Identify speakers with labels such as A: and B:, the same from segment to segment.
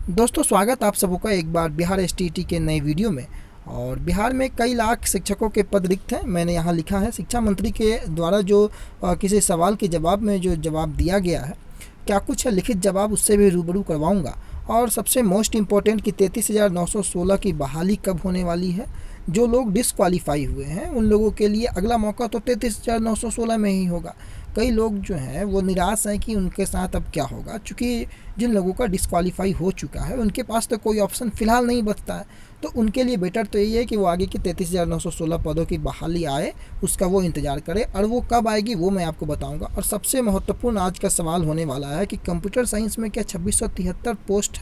A: दोस्तों, स्वागत आप सबों का एक बार बिहार एसटीईटी के नए वीडियो में। और बिहार में कई लाख शिक्षकों के पद रिक्त हैं। मैंने यहाँ लिखा है शिक्षा मंत्री के द्वारा जो किसी सवाल के जवाब में जो जवाब दिया गया है, क्या कुछ है लिखित जवाब, उससे भी रूबरू करवाऊँगा। और सबसे मोस्ट इम्पोर्टेंट कि 33,916 की बहाली कब होने वाली है। जो लोग डिसक्वालीफाई हुए हैं उन लोगों के लिए अगला मौका तो 33,916 में ही होगा। कई लोग जो हैं वो निराश हैं कि उनके साथ अब क्या होगा, चूँकि जिन लोगों का डिसक्वालीफाई हो चुका है उनके पास तो कोई ऑप्शन फ़िलहाल नहीं बचता है। तो उनके लिए बेटर तो यही है कि वो आगे की 33,916 पदों की बहाली आए, उसका वो इंतज़ार करे। और वो कब आएगी वो मैं आपको बताऊंगा। और सबसे महत्वपूर्ण आज का सवाल होने वाला है कि कंप्यूटर साइंस में क्या 2673 पोस्ट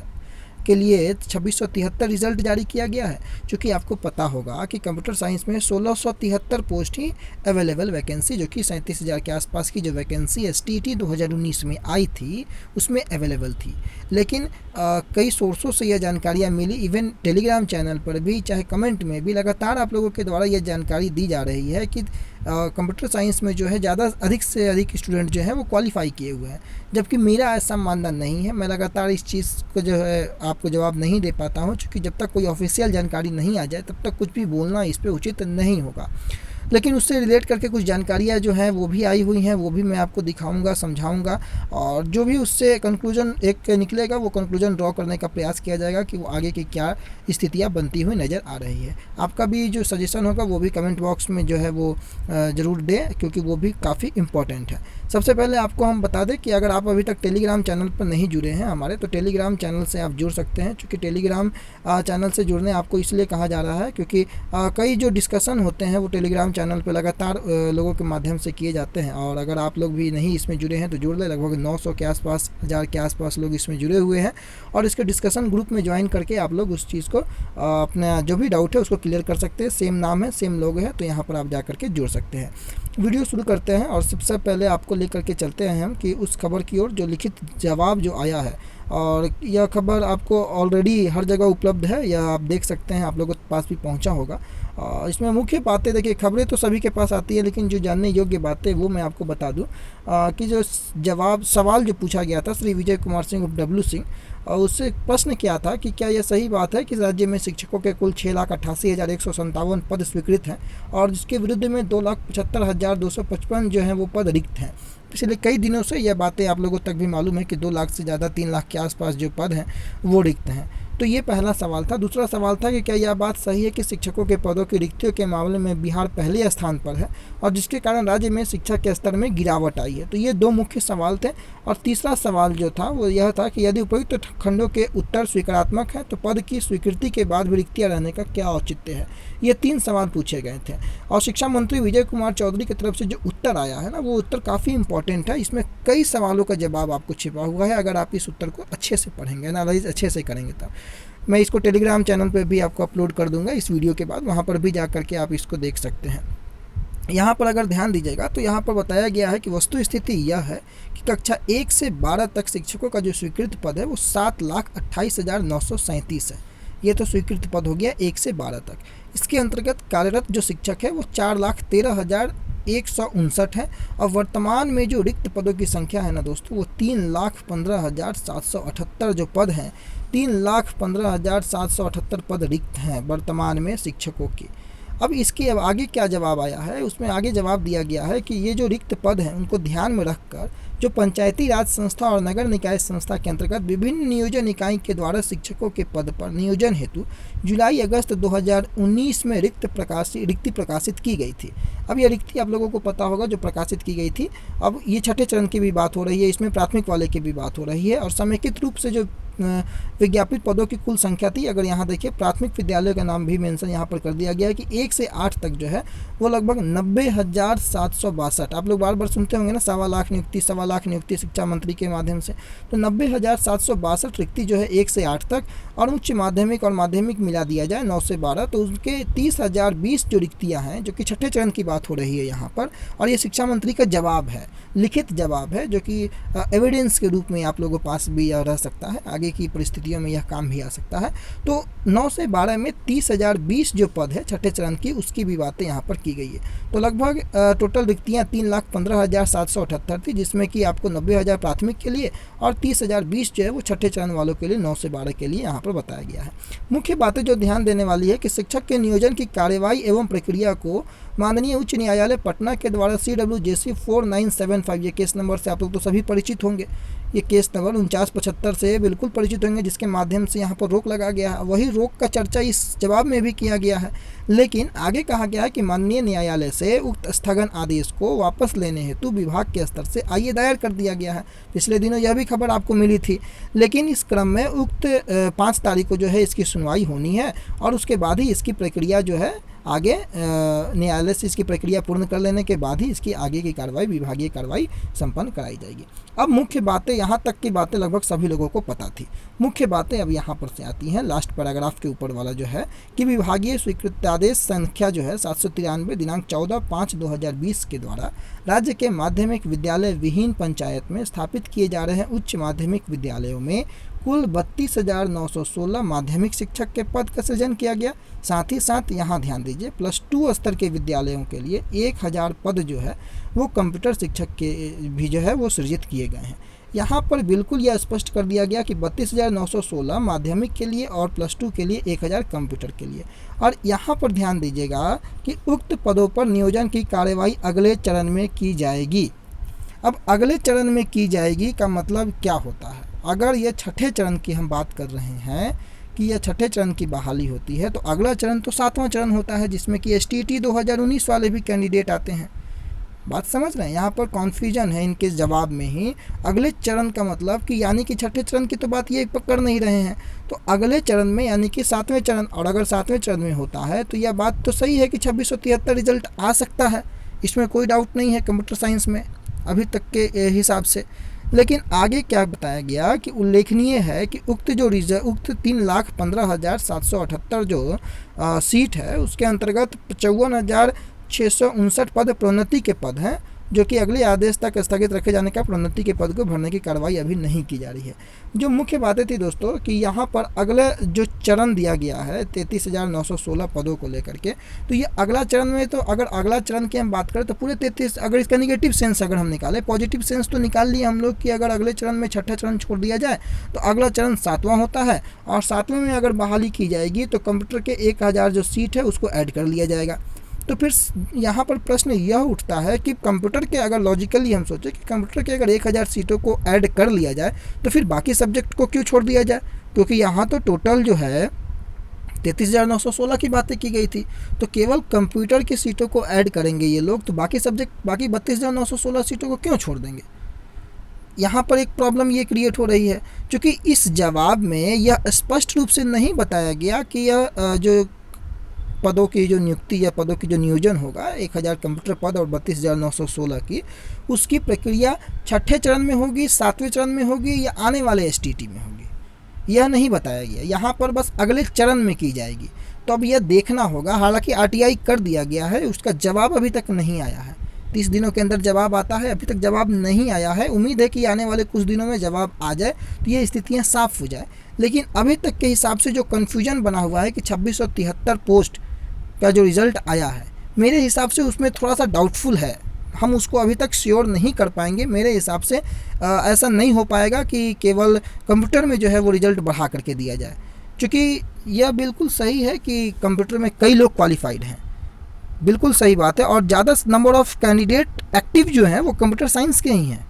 A: के लिए 2673 रिजल्ट जारी किया गया है। क्योंकि आपको पता होगा कि कंप्यूटर साइंस में 1673 पोस्ट ही अवेलेबल वैकेंसी, जो कि 37,000 के आसपास की जो वैकेंसी एसटीईटी 2019 में आई थी उसमें अवेलेबल थी। लेकिन कई सोर्सों से यह जानकारियाँ मिली, इवन टेलीग्राम चैनल पर भी, चाहे कमेंट में भी लगातार आप लोगों के द्वारा यह जानकारी दी जा रही है कि कंप्यूटर साइंस में जो है ज़्यादा अधिक से अधिक स्टूडेंट जो है वो क्वालिफाई किए हुए हैं। जबकि मेरा ऐसा मानना नहीं है। मैं लगातार इस चीज़ को जो है आपको जवाब नहीं दे पाता हूँ, क्योंकि जब तक कोई ऑफिशियल जानकारी नहीं आ जाए तब तक कुछ भी बोलना इस पर उचित नहीं होगा। लेकिन उससे रिलेट करके कुछ जानकारियाँ जो हैं वो भी आई हुई हैं, वो भी मैं आपको दिखाऊंगा, समझाऊंगा। और जो भी उससे कंक्लूजन एक निकलेगा वो कंक्लूजन ड्रॉ करने का प्रयास किया जाएगा कि वो आगे की क्या स्थितियाँ बनती हुई नज़र आ रही है। आपका भी जो सजेशन होगा वो भी कमेंट बॉक्स में जो है वो ज़रूर दें, क्योंकि वो भी काफ़ी इम्पोर्टेंट है। सबसे पहले आपको हम बता दें कि अगर आप अभी तक टेलीग्राम चैनल पर नहीं जुड़े हैं हमारे, तो टेलीग्राम चैनल से आप जुड़ सकते हैं। क्योंकि टेलीग्राम चैनल से जुड़ने आपको इसलिए कहा जा रहा है क्योंकि कई जो डिस्कशन होते हैं वो टेलीग्राम चैनल पर लगातार लोगों के माध्यम से किए जाते हैं। और अगर आप लोग भी नहीं इसमें जुड़े हैं तो जुड़ लें। लगभग 900 के आसपास, 1000 के आसपास लोग इसमें जुड़े हुए हैं। और इसके डिस्कशन ग्रुप में ज्वाइन करके आप लोग उस चीज़ को अपना जो भी डाउट है उसको क्लियर कर सकते हैं। सेम नाम है, सेम लोग है, तो यहाँ पर आप जा करके जुड़ सकते हैं। वीडियो शुरू करते हैं और सबसे पहले आपको लेकर के चलते हैं हम कि उस खबर की ओर जो लिखित जवाब जो आया है। और यह खबर आपको ऑलरेडी हर जगह उपलब्ध है, या आप देख सकते हैं, आप लोगों के पास भी पहुंचा होगा। इसमें मुख्य बातें देखिए, खबरें तो सभी के पास आती है, लेकिन जो जानने योग्य बातें वो मैं आपको बता दूं कि जो सवाल जो पूछा गया था श्री विजय कुमार सिंह उर्फ डब्लू सिंह, और उससे प्रश्न किया था कि क्या यह सही बात है कि राज्य में शिक्षकों के कुल 6,88,157 पद स्वीकृत हैं और जिसके विरुद्ध में 2,75,255 जो हैं वो पद रिक्त हैं। पिछले कई दिनों से यह बातें आप लोगों तक भी मालूम है कि 2 लाख से ज़्यादा, 3 लाख के आसपास जो पद हैं वो रिक्त हैं। तो ये पहला सवाल था। दूसरा सवाल था कि क्या यह बात सही है कि शिक्षकों के पदों की रिक्तियों के मामले में बिहार पहले स्थान पर है और जिसके कारण राज्य में शिक्षा के स्तर में गिरावट आई है। तो ये 2 मुख्य सवाल थे। और तीसरा सवाल जो था वो यह था कि यदि उपयुक्त खंडों के उत्तर स्वीकारात्मक है तो पद की स्वीकृति के बाद भी रिक्तियाँ रहने का क्या औचित्य है। ये 3 सवाल पूछे गए थे। और शिक्षा मंत्री विजय कुमार चौधरी की तरफ से जो उत्तर आया है ना, वो उत्तर काफ़ी इंपॉर्टेंट है। इसमें कई सवालों का जवाब आपको छिपा हुआ है। अगर आप इस उत्तर को अच्छे से पढ़ेंगे, एनालाइज अच्छे से करेंगे, तब मैं इसको टेलीग्राम चैनल पर भी आपको अपलोड कर दूंगा इस वीडियो के बाद, वहाँ पर भी जा करके आप इसको देख सकते हैं। यहाँ पर अगर ध्यान दीजिएगा तो यहाँ पर बताया गया है कि वस्तु स्थिति यह है कि कक्षा 1 से 12 तक शिक्षकों का जो स्वीकृत पद है वो 7,28,937 है। ये तो स्वीकृत पद हो गया 1 से 12 तक। इसके अंतर्गत कार्यरत जो शिक्षक है वो 4,13,159 है। और वर्तमान में जो रिक्त पदों की संख्या है ना दोस्तों, वो 3,15,778 जो पद हैं, 3,15,778 पद रिक्त हैं वर्तमान में शिक्षकों के। अब इसके आगे क्या जवाब आया है, उसमें आगे जवाब दिया गया है कि ये जो रिक्त पद हैं उनको ध्यान में रखकर जो पंचायती राज संस्था और नगर निकाय संस्था के अंतर्गत विभिन्न नियोजन इकाई के द्वारा शिक्षकों के पद पर नियोजन हेतु जुलाई अगस्त 2019 में रिक्ति प्रकाशित की गई थी। अब यह रिक्ति आप लोगों को पता होगा जो प्रकाशित की गई थी। अब ये छठे चरण की भी बात हो रही है, इसमें प्राथमिक वाले की भी बात हो रही है। और समेकित रूप से जो विज्ञापित पदों की कुल संख्या थी, अगर यहाँ देखिए प्राथमिक विद्यालयों का नाम भी मेंशन यहाँ पर कर दिया गया है कि 1 से 8 तक जो है वो लगभग 90,762। आप लोग बार बार सुनते होंगे ना, 2.25 नियुक्ति, 2.25 नियुक्ति शिक्षा मंत्री के माध्यम से। तो 90,762 रिक्ति जो है 1 से 8 तक, और उच्च माध्यमिक और माध्यमिक मिला दिया जाए 9 से 12, तो उसके 30,020 जो रिक्तियाँ हैं, जो कि छठे चरण की बात हो रही है यहाँ पर। और ये शिक्षा मंत्री का जवाब है, लिखित जवाब है, जो कि एविडेंस के रूप में आप लोगों के पास भी रह सकता है। आगे आगे की परिस्थितियों में यह काम भी आ सकता है। तो 9 से 12 में 30,020 जो पद है छठे चरण की, उसकी भी बातें यहाँ पर की गई है। तो लगभग टोटल रिक्तियाँ 3,15,778 थी, जिसमें कि आपको 90,000 प्राथमिक के लिए और 30,020 जो है वो छठे चरण वालों के लिए 9 से 12 के लिए यहाँ पर बताया गया है। मुख्य बातें जो ध्यान देने वाली है कि शिक्षक के नियोजन की कार्यवाही एवं प्रक्रिया को माननीय उच्च न्यायालय पटना के द्वारा CWJC 4975, ये केस नंबर से आप लोग तो सभी परिचित होंगे, ये केस नंबर 4975 से बिल्कुल परिचित होंगे, जिसके माध्यम से यहाँ पर रोक लगा गया है। वही रोक का चर्चा इस जवाब में भी किया गया है, लेकिन आगे कहा गया है कि माननीय न्यायालय से उक्त स्थगन आदेश को वापस लेने हेतु विभाग के स्तर से आईए दायर कर दिया गया है। पिछले दिनों यह भी खबर आपको मिली थी, लेकिन इस क्रम में उक्त 5 तारीख को जो है इसकी सुनवाई होनी है और उसके बाद ही इसकी प्रक्रिया जो है आगे न्यायालय से इसकी प्रक्रिया पूर्ण कर लेने के बाद ही इसकी आगे की कार्रवाई, विभागीय कार्रवाई संपन्न कराई जाएगी। अब मुख्य बातें, यहाँ तक की बातें लगभग सभी लोगों को पता थी। मुख्य बातें अब यहाँ पर से आती हैं, लास्ट पैराग्राफ के ऊपर वाला जो है कि विभागीय स्वीकृतादेश संख्या जो है 793 दिनांक 14/5/2020 के द्वारा राज्य के माध्यमिक विद्यालय विहीन पंचायत में स्थापित किए जा रहे उच्च माध्यमिक विद्यालयों में कुल 32,916 माध्यमिक शिक्षक के पद का सृजन किया गया। साथ ही साथ यहाँ ध्यान दीजिए, +2 स्तर के विद्यालयों के लिए 1,000 पद जो है वो कंप्यूटर शिक्षक के भी जो है वो सृजित किए गए हैं। यहाँ पर बिल्कुल यह स्पष्ट कर दिया गया कि 32,916 माध्यमिक के लिए और +2 के लिए 1,000 कंप्यूटर के लिए। और यहाँ पर ध्यान दीजिएगा कि उक्त पदों पर नियोजन की कार्यवाही अगले चरण में की जाएगी। अब अगले चरण में की जाएगी का मतलब क्या होता है? अगर यह छठे चरण की हम बात कर रहे हैं कि यह छठे चरण की बहाली होती है, तो अगला चरण तो 7वां चरण होता है, जिसमें कि STT 2019 वाले भी कैंडिडेट आते हैं। बात समझ रहे हैं? यहाँ पर कॉन्फ्यूजन है इनके जवाब में ही। अगले चरण का मतलब कि यानी कि छठे चरण की तो बात ये पकड़ नहीं रहे हैं, तो अगले चरण में यानी कि 7वें चरण, और अगर 7वें चरण में होता है तो यह बात तो सही है कि 2673 रिजल्ट आ सकता है, इसमें कोई डाउट नहीं है कंप्यूटर साइंस में अभी तक के हिसाब से। लेकिन आगे क्या बताया गया कि उल्लेखनीय है कि उक्त 3,15,778 जो सीट है उसके अंतर्गत 54,659 पद प्रोन्नति के पद हैं, जो कि अगले आदेश तक स्थगित रखे जाने का प्रोन्नति के पद को भरने की कार्रवाई अभी नहीं की जा रही है। जो मुख्य बातें थी दोस्तों कि यहाँ पर अगले जो चरण दिया गया है 33,916 पदों को लेकर के, तो ये अगला चरण में, तो अगर अगला चरण की हम बात करें तो पूरे 33, अगर इसका निगेटिव सेंस अगर हम निकालें, पॉजिटिव सेंस तो निकाल लिए हम लोग कि अगर अगले चरण में छठा चरण छोड़ दिया जाए तो अगला चरण 7वां होता है, और 7वें में अगर बहाली की जाएगी तो कंप्यूटर के 1,000 जो सीट है उसको ऐड कर लिया जाएगा। तो फिर यहाँ पर प्रश्न यह उठता है कि कंप्यूटर के, अगर लॉजिकली हम सोचें कि कंप्यूटर के अगर 1,000 सीटों को ऐड कर लिया जाए तो फिर बाकी सब्जेक्ट को क्यों छोड़ दिया जाए? क्योंकि यहाँ तो टोटल जो है 33,916 की बातें की गई थी, तो केवल कंप्यूटर की सीटों को ऐड करेंगे ये लोग, तो बाकी सब्जेक्ट, बाकी 32,916 सीटों को क्यों छोड़ देंगे? यहाँ पर एक प्रॉब्लम ये क्रिएट हो रही है, क्योंकि इस जवाब में यह स्पष्ट रूप से नहीं बताया गया कि यह जो पदों की जो नियुक्ति या पदों की जो नियोजन होगा 1,000 कंप्यूटर पद और 32,916 की, उसकी प्रक्रिया छठे चरण में होगी, 7वें चरण में होगी या आने वाले STT में होगी, यह नहीं बताया गया। यहाँ पर बस अगले चरण में की जाएगी। तो अब यह देखना होगा, हालांकि RTI कर दिया गया है, उसका जवाब अभी तक नहीं आया है। 30 दिनों के अंदर जवाब आता है, अभी तक जवाब नहीं आया है। उम्मीद है कि आने वाले कुछ दिनों में जवाब आ जाए तो ये स्थितियाँ साफ हो जाए। लेकिन अभी तक के हिसाब से जो कन्फ्यूजन बना हुआ है कि 2673 पोस्ट का जो रिज़ल्ट आया है, मेरे हिसाब से उसमें थोड़ा सा डाउटफुल है, हम उसको अभी तक श्योर नहीं कर पाएंगे। मेरे हिसाब से ऐसा नहीं हो पाएगा कि केवल कंप्यूटर में जो है वो रिज़ल्ट बढ़ा करके दिया जाए, क्योंकि यह बिल्कुल सही है कि कंप्यूटर में कई लोग क्वालिफाइड हैं, बिल्कुल सही बात है, और ज़्यादा नंबर ऑफ़ कैंडिडेट एक्टिव जो हैं वो कंप्यूटर साइंस के ही हैं।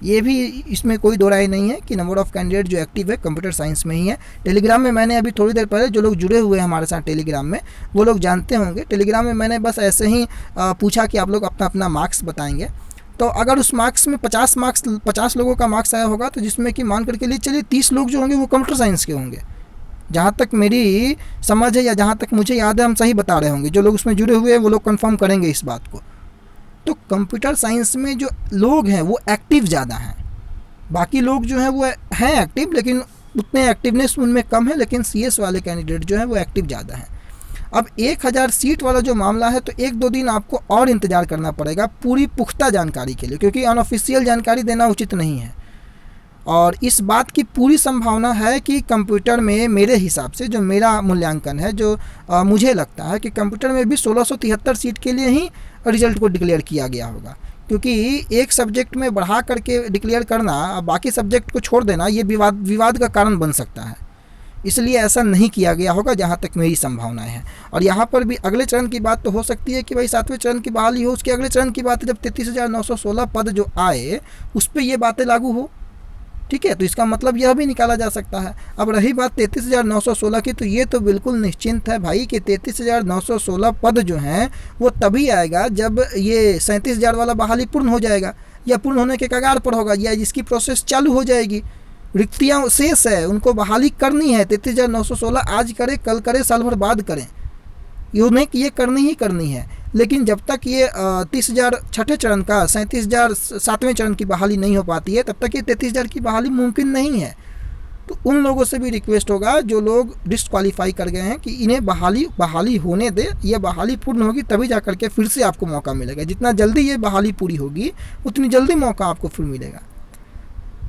A: ये भी इसमें कोई दो राय नहीं है कि नंबर ऑफ़ कैंडिडेट जो एक्टिव है कंप्यूटर साइंस में ही है। टेलीग्राम में मैंने अभी थोड़ी देर पहले, जो लोग जुड़े हुए हैं हमारे साथ टेलीग्राम में, वो लोग जानते होंगे, टेलीग्राम में मैंने बस ऐसे ही पूछा कि आप लोग अपना अपना मार्क्स बताएंगे। तो अगर उस मार्क्स में 50 लोगों का मार्क्स आया होगा, तो जिसमें कि मान करके लिए चलिए 30 लोग जो होंगे वो कंप्यूटर साइंस के होंगे, जहाँ तक मेरी समझ है या जहाँ तक मुझे याद है हम सही बता रहे होंगे। जो लोग उसमें जुड़े हुए हैं वो लोग कंफर्म करेंगे इस बात को। तो कंप्यूटर साइंस में जो लोग हैं वो एक्टिव ज़्यादा हैं, बाकी लोग जो हैं वो हैं एक्टिव, लेकिन उतने एक्टिवनेस उनमें कम है, लेकिन CS वाले कैंडिडेट जो हैं वो एक्टिव ज़्यादा हैं। अब 1,000 सीट वाला जो मामला है, तो 1-2 दिन आपको और इंतज़ार करना पड़ेगा पूरी पुख्ता जानकारी के लिए, क्योंकि अनऑफिशियल जानकारी देना उचित नहीं है। और इस बात की पूरी संभावना है कि कंप्यूटर में मेरे हिसाब से जो मेरा मूल्यांकन है, जो मुझे लगता है कि कंप्यूटर में भी 1673 सीट के लिए ही रिजल्ट को डिक्लेयर किया गया होगा, क्योंकि एक सब्जेक्ट में बढ़ा करके डिक्लेयर करना, बाकी सब्जेक्ट को छोड़ देना, ये विवाद का कारण बन सकता है। इसलिए ऐसा नहीं किया गया होगा जहाँ तक मेरी संभावनाएं हैं। और यहाँ पर भी अगले चरण की बात तो हो सकती है कि भाई 7वें चरण की बहाली हो, उसके अगले चरण की बात जब 33,916 पद जो आए उस पर ये बातें लागू हो, ठीक है। तो इसका मतलब यह भी निकाला जा सकता है। अब रही बात 33,916 की, तो ये तो बिल्कुल निश्चिंत है भाई कि 33,916 पद जो हैं वो तभी आएगा जब ये 37,000 वाला बहाली पूर्ण हो जाएगा, या पूर्ण होने के कगार पर होगा, या जिसकी प्रोसेस चालू हो जाएगी। रिक्तियाँ शेष है, उनको बहाली करनी है। 33,916 आज करे, कल करे, साल भर बाद करें, ये नहीं कि ये करनी ही करनी है। लेकिन जब तक ये 30,000 छठे चरण का, 37,000 7वें चरण की बहाली नहीं हो पाती है, तब तक ये 33,000 की बहाली मुमकिन नहीं है। तो उन लोगों से भी रिक्वेस्ट होगा जो लोग डिस्क्वालीफाई कर गए हैं कि इन्हें बहाली होने दे, ये बहाली पूर्ण होगी तभी जा करके फिर से आपको मौका मिलेगा। जितना जल्दी ये बहाली पूरी होगी उतनी जल्दी मौका आपको फिर मिलेगा।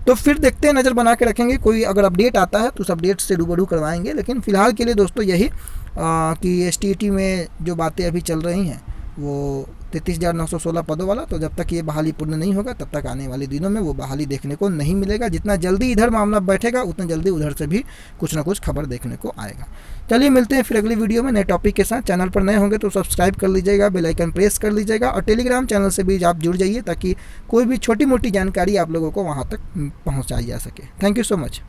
A: तो फिर देखते हैं, नज़र बना के रखेंगे, कोई अगर अपडेट आता है तो उस अपडेट से रूबरू करवाएंगे। लेकिन फ़िलहाल के लिए दोस्तों यही कि STET में जो बातें अभी चल रही हैं वो 33,916 पदों वाला, तो जब तक ये बहाली पूर्ण नहीं होगा तब तक आने वाले दिनों में वो बहाली देखने को नहीं मिलेगा। जितना जल्दी इधर मामला बैठेगा उतना जल्दी उधर से भी कुछ ना कुछ खबर देखने को आएगा। चलिए मिलते हैं फिर अगली वीडियो में नए टॉपिक के साथ। चैनल पर नए होंगे तो सब्सक्राइब कर लीजिएगा, बेल आइकन प्रेस कर लीजिएगा, और टेलीग्राम चैनल से भी आप जुड़ जाइए ताकि कोई भी छोटी मोटी जानकारी आप लोगों को वहाँ तक पहुँचाई जा सके। Thank you so much.